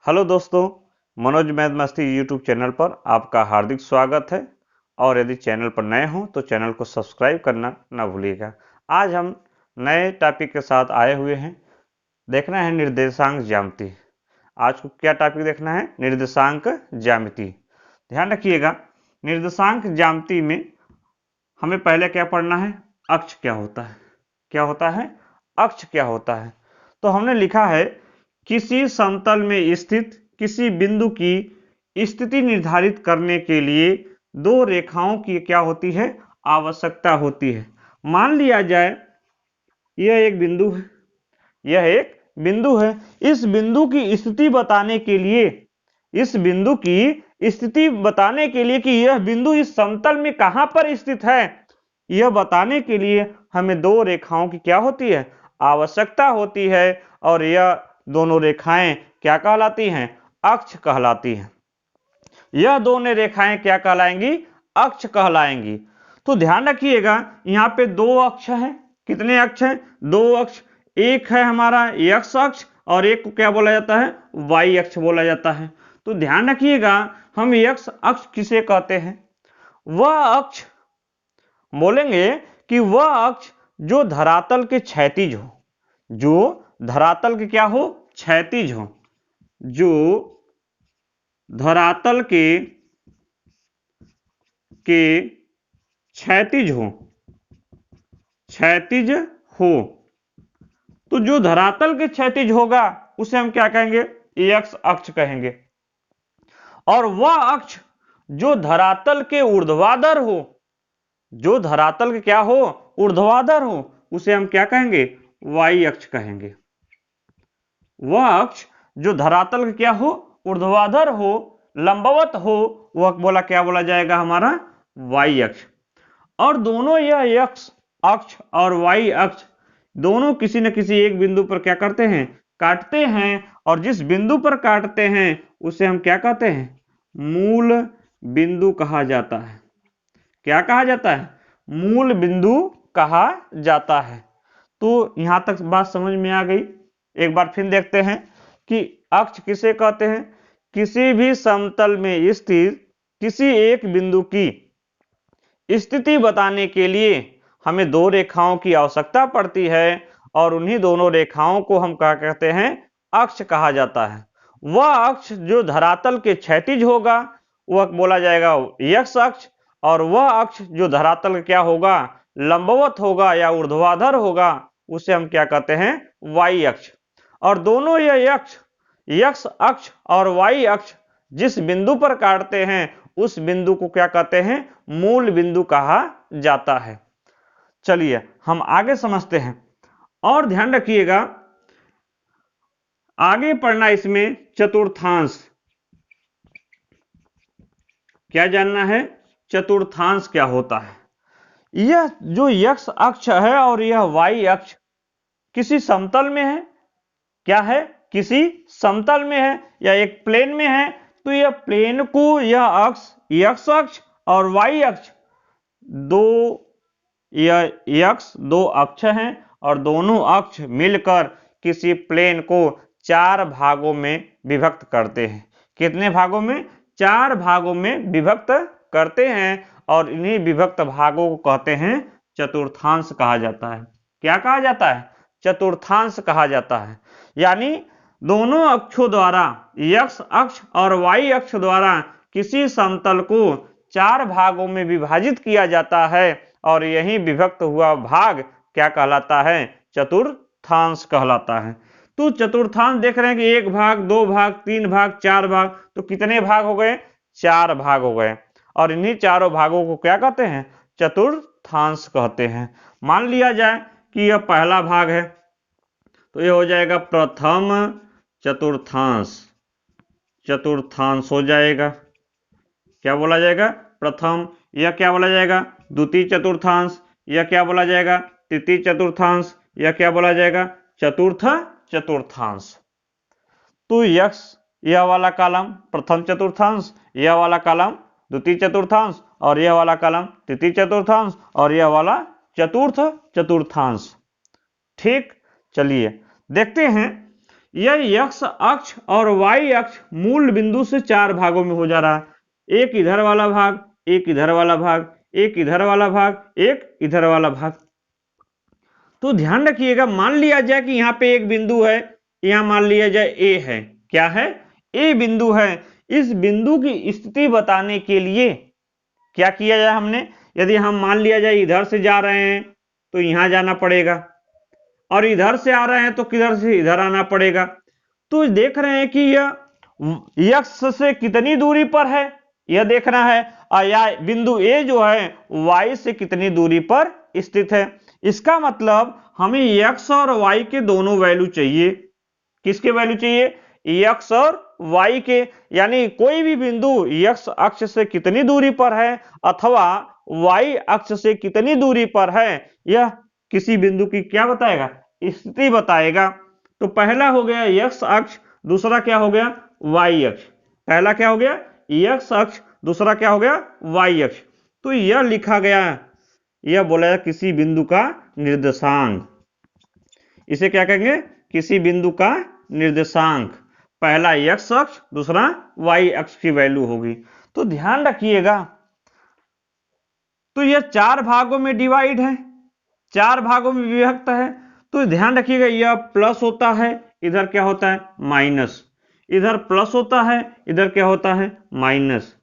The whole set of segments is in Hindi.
हेलो दोस्तों, मनोज मैथ मस्ती यूट्यूब चैनल पर आपका हार्दिक स्वागत है। और यदि चैनल पर नए हों तो चैनल को सब्सक्राइब करना ना भूलिएगा। आज हम नए टॉपिक के साथ आए हुए हैं। देखना है निर्देशांक ज्यामिति। आज को क्या टॉपिक देखना है? निर्देशांक ज्यामिति। ध्यान रखिएगा, निर्देशांक ज्यामिति में हमें पहले क्या पढ़ना है? अक्ष क्या होता है। क्या होता है? अक्ष क्या होता है। तो हमने लिखा है किसी समतल में स्थित किसी बिंदु की स्थिति निर्धारित करने के लिए दो रेखाओं की क्या होती है? आवश्यकता होती है। मान लिया जाए यह एक बिंदु है, यह एक बिंदु है। इस बिंदु की स्थिति बताने के लिए, इस बिंदु की स्थिति बताने के लिए कि यह बिंदु इस समतल में कहां पर स्थित है, यह बताने के लिए हमें दो रेखाओं की क्या होती है? आवश्यकता होती है। और यह दोनों रेखाएं क्या कहलाती हैं? अक्ष कहलाती हैं। यह दोनों रेखाएं क्या कहलाएंगी? अक्ष कहलाएंगी। तो ध्यान रखिएगा, यहाँ पे दो अक्ष हैं। कितने अक्ष हैं? दो अक्ष। एक है हमारा एक्स अक्ष और एक को क्या बोला जाता है? वाई अक्ष बोला जाता है। तो ध्यान रखिएगा, हम एक्स अक्ष किसे कहते हैं? वह अक्ष बोलेंगे कि वह अक्ष जो धरातल के क्षैतिज हो, जो धरातल के क्या हो? क्षैतिज हो। जो धरातल के क्षैतिज हो, क्षैतिज हो। तो जो धरातल के क्षैतिज होगा उसे हम क्या कहेंगे? एक्स अक्ष कहेंगे। और वह अक्ष जो धरातल के ऊर्ध्वाधर हो, जो धरातल के क्या हो? ऊर्ध्वाधर हो, उसे हम क्या कहेंगे? वाई अक्ष कहेंगे। वह अक्ष जो धरातल के क्या हो? ऊर्ध्वाधर हो, लंबवत हो, वह बोला क्या बोला जाएगा? हमारा वाई अक्ष। और दोनों यह एक्स अक्ष और वाई अक्ष दोनों किसी न किसी एक बिंदु पर क्या करते हैं? काटते हैं। और जिस बिंदु पर काटते हैं उसे हम क्या कहते हैं? मूल बिंदु कहा जाता है। क्या कहा जाता है? मूल बिंदु कहा जाता है। तो यहां तक बात समझ में आ गई। एक बार फिर देखते हैं कि अक्ष किसे कहते हैं? किसी भी समतल में स्थित किसी एक बिंदु की स्थिति बताने के लिए हमें दो रेखाओं की आवश्यकता पड़ती है। और उन्हीं दोनों रेखाओं को हम क्या कहते हैं? अक्ष कहा जाता है। वह अक्ष जो धरातल के क्षैतिज होगा वह बोला जाएगा एक्स अक्ष। और वह अक्ष जो धरातल का क्या होगा? लंबवत होगा या ऊर्ध्वाधर होगा, उसे हम क्या कहते हैं? वाई अक्ष। और दोनों ये अक्ष, एक्स अक्ष और वाई अक्ष जिस बिंदु पर काटते हैं उस बिंदु को क्या कहते हैं? मूल बिंदु कहा जाता है। चलिए हम आगे समझते हैं। और ध्यान रखिएगा, आगे पढ़ना इसमें चतुर्थांश। क्या जानना है? चतुर्थांश क्या होता है। यह जो एक्स अक्ष है और यह वाई अक्ष किसी समतल में है। क्या है? किसी समतल में है या एक प्लेन में है। तो यह प्लेन को, यह अक्ष एक्स अक्ष और वाई अक्ष दो, यह अक्ष दो अक्ष हैं और दोनों अक्ष मिलकर किसी प्लेन को चार भागों में विभक्त करते हैं। कितने भागों में? चार भागों में विभक्त करते हैं। और इन्हीं विभक्त भागों को कहते हैं चतुर्थांश कहा जाता है। क्या कहा जाता है? चतुर्थांश कहा जाता है। यानी दोनों अक्षों द्वारा, एक्स अक्ष और वाई अक्ष द्वारा किसी समतल को चार भागों में विभाजित किया जाता है। और यही विभक्त हुआ भाग क्या कहलाता है? चतुर्थांश कहलाता है। तो चतुर्थांश देख रहे हैं कि एक भाग, दो भाग, तीन भाग, चार भाग। तो कितने भाग हो गए? चार भाग हो गए। और इन्हीं चारों भागों को क्या कहते हैं? चतुर्थांश कहते हैं। मान लिया जाए कि यह पहला भाग है, तो यह हो जाएगा प्रथम चतुर्थांश। चतुर्थांश हो जाएगा। क्या बोला जाएगा? प्रथम। यह क्या बोला जाएगा? द्वितीय चतुर्थांश। यह क्या बोला जाएगा? तृतीय चतुर्थांश। यह क्या बोला जाएगा? चतुर्थ चतुर्थांश। तो यक्स, यह वाला कॉलम प्रथम चतुर्थांश, यह वाला कॉलम द्वितीय चतुर्थांश और यह वाला कॉलम तृतीय चतुर्थांश और यह वाला चतुर्थ चतुर्थांश। ठीक, चलिए देखते हैं यह x अक्ष और y अक्ष मूल बिंदु से 4 भागों में हो जा रहा है, एक इधर वाला भाग, एक इधर वाला भाग, एक इधर वाला भाग, एक इधर वाला भाग। तो ध्यान रखिएगा, मान लिया जाए कि यहाँ पे एक बिंदु है, यहाँ मान लिया जाए ए है, क्या है, ए बिंदु है। इस बिंदु की स्थिति बताने के लिए क्या किया जाए हमने, यदि हम मान लिया जाए इधर से जा रहे हैं तो यहां जाना पड़ेगा, और इधर से आ रहे हैं तो किधर से, इधर आना पड़ेगा। तो देख रहे हैं कि यह एक्स से कितनी दूरी पर है, यह देखना है, और यह बिंदु ए जो है वाई से कितनी दूरी पर स्थित है। इसका मतलब हमें एक्स और वाई के दोनों वैल्यू चाहिए। किसके वैल्यू चाहिए, एक्स और वाई के, यानी कोई भी बिंदु एक्स अक्ष से कितनी दूरी पर है अथवा वाई अक्ष से कितनी दूरी पर है, यह किसी बिंदु की क्या बताएगा, स्थिति बताएगा। तो पहला हो गया एक्स अक्ष, दूसरा क्या हो गया, वाई अक्ष। पहला क्या हो गया, एक्स अक्ष, दूसरा क्या हो गया, वाई अक्ष। तो यह लिखा गया, यह बोला जाए किसी बिंदु का निर्देशांक। इसे क्या कहेंगे, किसी बिंदु का निर्देशांक। पहला एक्स अक्ष, दूसरा वाई अक्ष की वैल्यू होगी। तो ध्यान रखिएगा, तो यह 4 भागों में डिवाइड है, 4 भागों में विभक्त है। तो ध्यान रखिएगा, यह प्लस होता है, इधर क्या होता है माइनस, इधर प्लस होता है, इधर क्या होता है माइनस।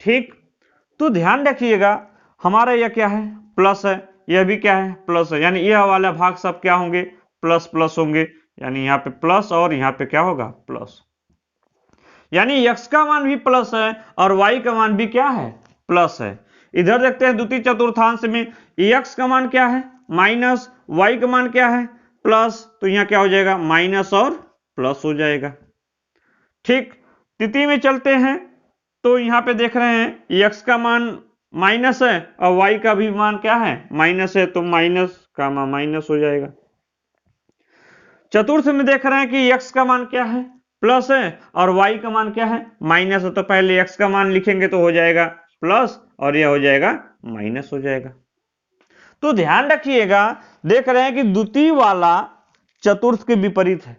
ठीक, तो ध्यान रखिएगा, हमारा यह क्या है, प्लस है, यह भी क्या है, प्लस है, यानी यह वाला भाग सब क्या होंगे, प्लस प्लस होंगे, यानी यहाँ पे प्लस और यहाँ पे क्या होगा, प्लस। यानी x का मान भी प्लस है और y का मान भी क्या है, प्लस है। इधर देखते हैं द्वितीय चतुर्थांश में, x का मान क्या है, माइनस, y का मान क्या है, प्लस। तो यहाँ क्या हो जाएगा, माइनस और प्लस हो जाएगा। ठीक, तृतीय में चलते हैं, तो यहाँ पे देख रहे हैं x का मान माइनस है और y का भी मान क्या है, माइनस है, तो माइनस का मान माइनस हो जाएगा। चतुर्थ में देख रहे हैं कि x का मान क्या है, प्लस है, और y का मान क्या है, माइनस है। तो पहले x का मान लिखेंगे तो हो जाएगा प्लस और यह हो जाएगा माइनस हो जाएगा। तो ध्यान रखिएगा, देख रहे हैं कि द्वितीय वाला चतुर्थ के विपरीत है,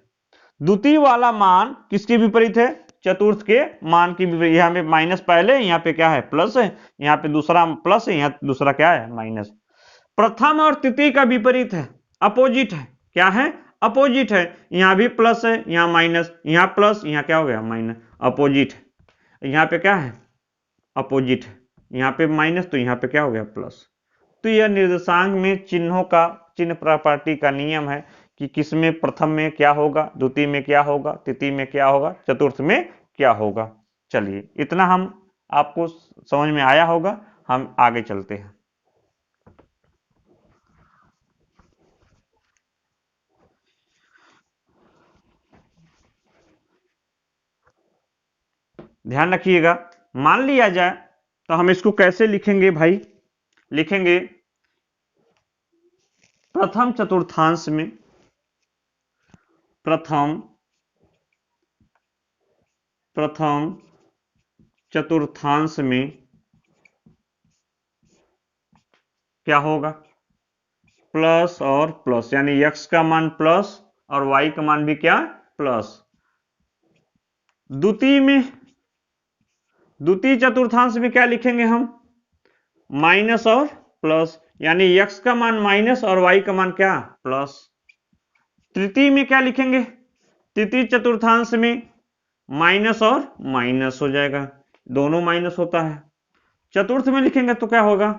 द्वितीय वाला मान किसके विपरीत है, चतुर्थ के मान की विपरीत। यहाँ पे माइनस पहले, यहाँ पे क्या है, प्लस है, यहाँ पे दूसरा प्लस है, यहाँ दूसरा क्या है, माइनस। प्रथम और तृतीय का विपरीत है, अपोजिट है, क्या है, अपोजिट है। यहाँ भी प्लस है, यहाँ माइनस, यहाँ प्लस, यहाँ क्या हो गया माइनस, अपोजिट है। यहाँ पे क्या है, अपोजिट है, यहाँ पे माइनस, तो यहाँ पे क्या हो गया, प्लस। तो यह निर्देशांक में चिन्हों का, चिन्ह प्रॉपर्टी का नियम है कि किसमें प्रथम में क्या होगा, द्वितीय में क्या होगा, तृतीय में क्या होगा, चतुर्थ में क्या होगा। चलिए, इतना हम आपको समझ में आया होगा, हम आगे चलते हैं। ध्यान रखिएगा, मान लिया जाए तो हम इसको कैसे लिखेंगे भाई, लिखेंगे प्रथम चतुर्थांश में, प्रथम चतुर्थांश में क्या होगा, प्लस और प्लस, यानी x का मान प्लस और y का मान भी क्या, प्लस। द्वितीय में, द्वितीय चतुर्थांश में क्या लिखेंगे हम, माइनस और प्लस, यानी x का मान माइनस और y का मान क्या, प्लस। तृतीय में क्या लिखेंगे, तृतीय चतुर्थांश में माइनस और माइनस हो जाएगा, दोनों माइनस होता है। चतुर्थ में लिखेंगे तो क्या होगा,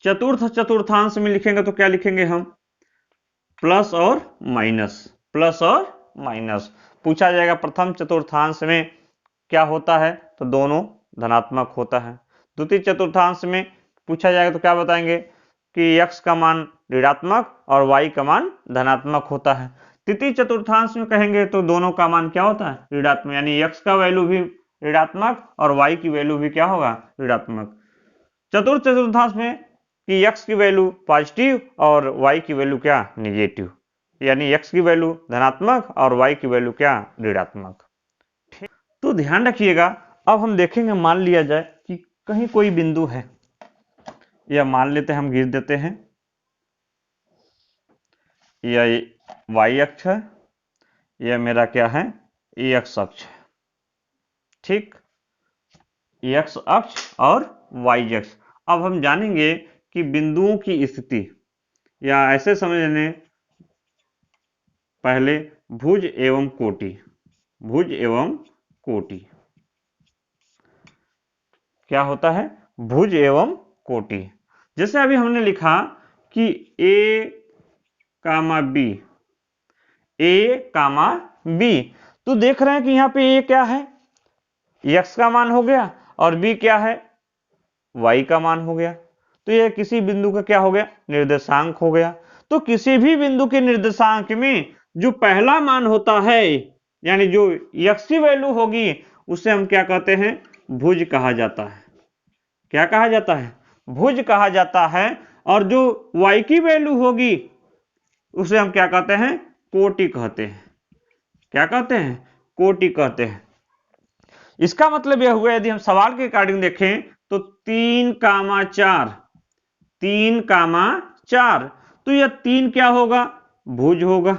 चतुर्थ चतुर्थांश में लिखेंगे तो क्या लिखेंगे हम, प्लस और माइनस, प्लस और माइनस। पूछा जाएगा प्रथम चतुर्थांश में क्या होता है, तो दोनों धनात्मक होता है। द्वितीय चतुर्थांश में पूछा जाएगा तो क्या बताएंगे कि x का मान ऋणात्मक और y का मान धनात्मक होता है। तृतीय चतुर्थांश में कहेंगे तो दोनों का मान क्या होता है, ऋणात्मक, यानी x का वैल्यू भी ऋणात्मक और y की वैल्यू भी क्या होगा, ऋणात्मक। चतुर्थ चतुर्थांश में कि x की वैल्यू पॉजिटिव और y की वैल्यू क्या, निगेटिव, यानी x की वैल्यू धनात्मक और y की वैल्यू क्या, ऋणात्मक। तो ध्यान रखिएगा, अब हम देखेंगे, मान लिया जाए कि कहीं कोई बिंदु है, यह मान लेते हैं, हम गिर देते हैं, यह y अक्ष है, यह मेरा क्या है, एक्स अक्ष। ठीक, एक्स अक्ष और वाई अक्ष। अब हम जानेंगे कि बिंदुओं की स्थिति, या ऐसे समझ लें पहले भुज एवं कोटि। भुज एवं कोटि क्या होता है, भुज एवं कोटि। जैसे अभी हमने लिखा कि ए कामा बी, ए कामा बी, तो देख रहे हैं कि यहां पे ए क्या है, एक्स का मान हो गया, और बी क्या है, वाई का मान हो गया। तो यह किसी बिंदु का क्या हो गया, निर्देशांक हो गया। तो किसी भी बिंदु के निर्देशांक में जो पहला मान होता है, यानी जो एक्स की वैल्यू होगी, उसे हम क्या कहते हैं, भुज कहा जाता है। क्या कहा जाता है, भुज कहा जाता है। और जो वाई की वैल्यू होगी, उसे हम क्या कहते हैं, कोटि कहते हैं। क्या कहते हैं, कोटि कहते हैं। इसका मतलब यह हुआ, यदि हम सवाल के अकॉर्डिंग देखें तो 3,4, 3,4, तो यह 3 क्या होगा, भुज होगा।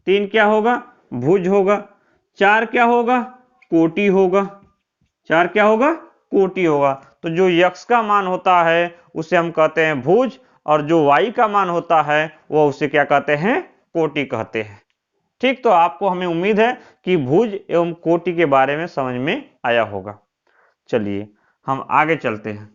3 क्या होगा, भुज होगा। 4 क्या होगा, कोटि होगा। 4 क्या होगा, कोटि होगा। तो जो यक्स का मान होता है उसे हम कहते हैं भुज, और जो वाई का मान होता है वह उसे क्या कहते हैं, कोटि कहते हैं। ठीक, तो आपको, हमें उम्मीद है कि भुज एवं कोटि के बारे में समझ में आया होगा। चलिए हम आगे चलते हैं।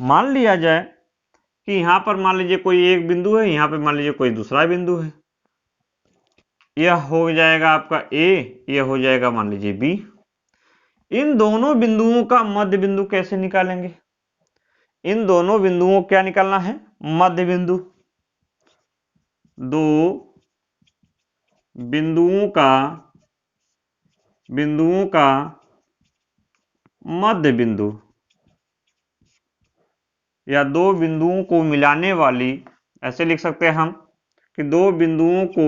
मान लिया जाए कि यहां पर मान लीजिए कोई एक बिंदु है, यहां पर मान लीजिए कोई दूसरा बिंदु है। यह हो जाएगा आपका ए, यह हो जाएगा मान लीजिए बी। इन दोनों बिंदुओं का मध्य बिंदु कैसे निकालेंगे, इन दोनों बिंदुओं क्या निकालना है, मध्य बिंदु। दो बिंदुओं का मध्य बिंदु, या दो बिंदुओं को मिलाने वाली, ऐसे लिख सकते हैं हम कि दो बिंदुओं को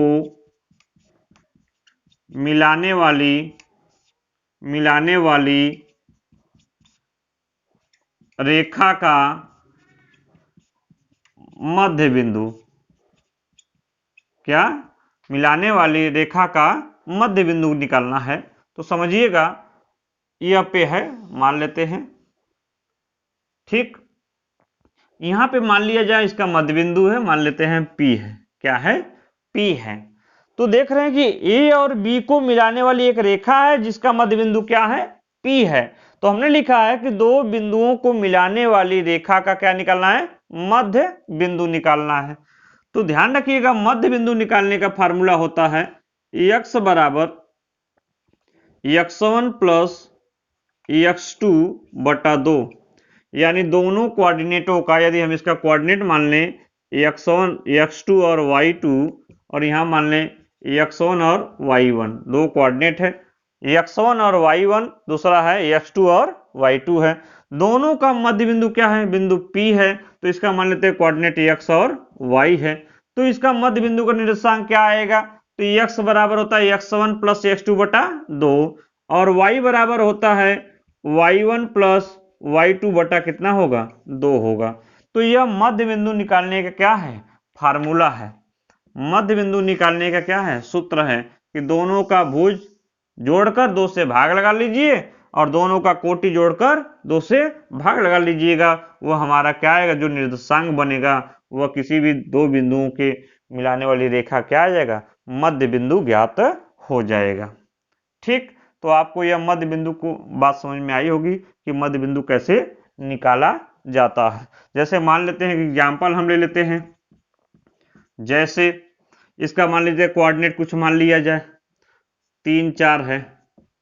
मिलाने वाली रेखा का मध्य बिंदु। क्या, मिलाने वाली रेखा का मध्य बिंदु निकालना है। तो समझिएगा, यह पे है, मान लेते हैं। ठीक, यहां पे मान लिया जाए इसका मध्य बिंदु है, मान लेते हैं पी है। क्या है, पी है। तो देख रहे हैं कि ए और बी को मिलाने वाली एक रेखा है जिसका मध्य बिंदु क्या है, पी है। तो हमने लिखा है कि दो बिंदुओं को मिलाने वाली रेखा का क्या निकालना है, मध्य बिंदु निकालना है। तो ध्यान रखिएगा, मध्य बिंदु निकालने का फार्मूला होता है x बराबर x1 प्लस x2 बटा 2। यानी दोनों कोऑर्डिनेटों का, यदि हम इसका कोऑर्डिनेट मान लें x1, x2 और y2, और यहां मान लें x1 और y1, दो कोऑर्डिनेट है। x1 और y1, दूसरा है x2 और y2 है। दोनों का मध्य बिंदु क्या है, बिंदु P है। तो इसका मान लेते हैं कोऑर्डिनेट x और y है। तो इसका मध्य बिंदु का निर्देशांक क्या आएगा, तो x बराबर होता है x1 प्लस x2 बटा 2, और y बराबर होता है y1 प्लस y2 बटा कितना होगा, 2 होगा। तो यह मध्य बिंदु निकालने का क्या है, फार्मूला है। मध्य बिंदु निकालने का क्या है, सूत्र है कि दोनों का भुज जोड़कर 2 से भाग लगा लीजिए, और दोनों का कोटि जोड़कर 2 से भाग लगा लीजिएगा। वह हमारा क्या आएगा, जो निर्देशांक बनेगा वह किसी भी दो बिंदुओं के मिलाने वाली रेखा क्या आ जाएगा, मध्य बिंदु ज्ञात हो जाएगा। ठीक, तो आपको यह मध्य बिंदु को बात समझ में आई होगी कि मध्य बिंदु कैसे निकाला जाता है। जैसे मान लेते हैं कि एग्जाम्पल हम ले लेते हैं। जैसे इसका मान लीजिए कोऑर्डिनेट कुछ मान लिया जाए 3, 4 है।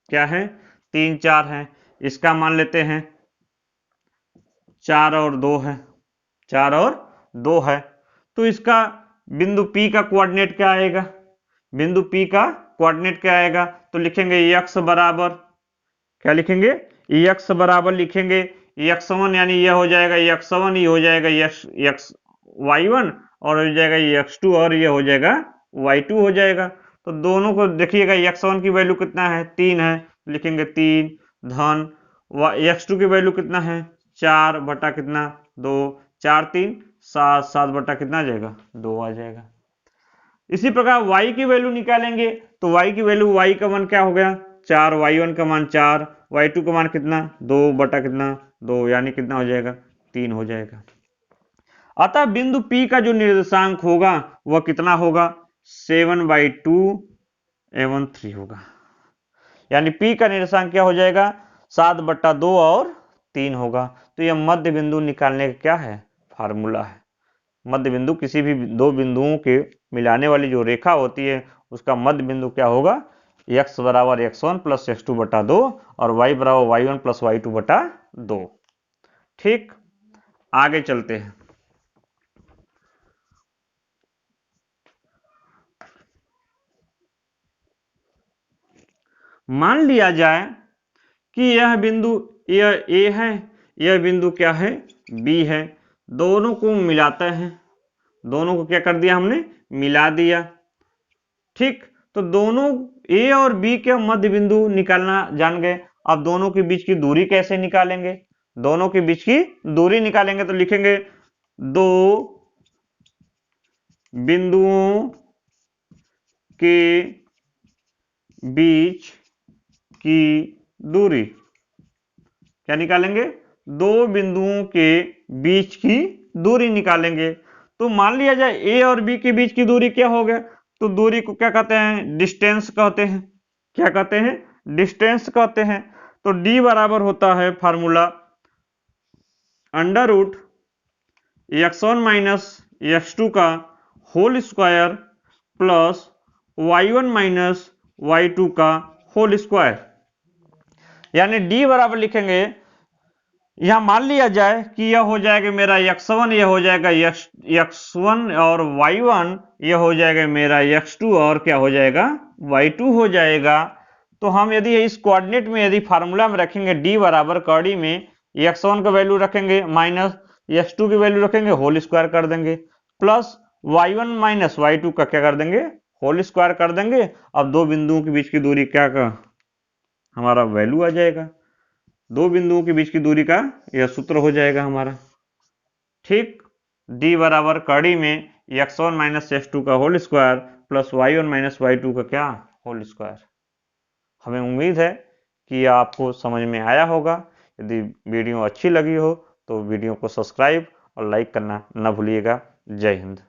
क्या है, 3, 4 है। इसका मान लेते हैं 4 और 2 है। 4 और 2 है। तो इसका बिंदु P का कोऑर्डिनेट क्या आएगा, बिंदु P का कोऑर्डिनेट क्या आएगा, तो लिखेंगे x बराबर, क्या लिखेंगे, x बराबर लिखेंगे x1, यानी यह हो जाएगा x1, ये हो जाएगा y1, और हो जाएगा x2, और ये हो जाएगा y2 हो जाएगा। तो दोनों को देखिएगा, x1 की वैल्यू कितना है, 3 है, लिखेंगे 3 धन x2 की वैल्यू कितना है 4 बटा कितना 2, 4 3 7, 7 बटा कितना आ जाएगा 2 आ जाएगा। इसी प्रकार y की वैल्यू निकालेंगे तो y की वैल्यू y का मान क्या हो गया 4, y1 का मान 4, y2 का मान कितना 2 बटा कितना 2, यानी कितना हो जाएगा 3 हो जाएगा। अतः बिंदु P का जो निर्देशांक होगा वह कितना होगा 7/2 एवं 3 होगा, यानी P का निर्देशांक क्या हो जाएगा 7/2 और 3 होगा। तो यह मध्य बिंदु निकालने का क्या है फार्मूला है। मध्य बिंदु किसी भी दो बिंदुओं के मिलाने वाली जो रेखा होती है उसका मध्य बिंदु क्या होगा x बराबर x1 प्लस x2 बटा 2 और y बराबर y1 प्लस y2 बटा 2। ठीक, आगे चलते हैं। मान लिया जाए कि यह बिंदु यह A है, यह बिंदु क्या है B है, दोनों को मिलाते हैं, दोनों को क्या कर दिया हमने मिला दिया। ठीक, तो दोनों A और B के मध्य बिंदु निकालना जान गए। अब दोनों के बीच की दूरी कैसे निकालेंगे, दोनों के बीच की दूरी निकालेंगे तो लिखेंगे दो बिंदुओं के बीच की दूरी, क्या निकालेंगे दो बिंदुओं के बीच की दूरी निकालेंगे। तो मान लिया जाए A और B के बीच की दूरी क्या हो गया, तो दूरी को क्या कहते हैं डिस्टेंस कहते हैं, क्या कहते हैं डिस्टेंस कहते हैं। तो D बराबर होता है formula under root x1 minus x2 का whole square plus y1 minus y2 का होल स्क्वायर, यानी D बराबर लिखेंगे, यहां मान लिया जाए कि यह हो जाएगा मेरा x1, यह हो जाएगा x1 और y1, यह हो जाएगा मेरा x2 और क्या हो जाएगा y2 हो जाएगा। तो हम यदि इस कोऑर्डिनेट में यदि फार्मूला में रखेंगे D बराबर कड़ी में x1 का वैल्यू रखेंगे माइनस x2 की वैल्यू रखेंगे होल स्क्वायर कर देंगे प्लस y1 माइनस y2 का क्या कर देंगे होल स्क्वायर कर देंगे। अब दो बिंदुओं के बीच की दूरी क्या का हमारा वैल्यू आ जाएगा, दो बिंदुओं के बीच की दूरी का यह सूत्र हो जाएगा हमारा। ठीक, D बराबर कड़ी में x1 माइनस x2 का whole square plus y1 minus y2 का क्या होल स्क्वायर। हमें उम्मीद है कि यह आपको समझ में आया होगा। यदि वीडियो अच्छी लगी हो तो वीडियो को सब्सक्राइब और लाइक करना न भूलिएगा। जय हिंद।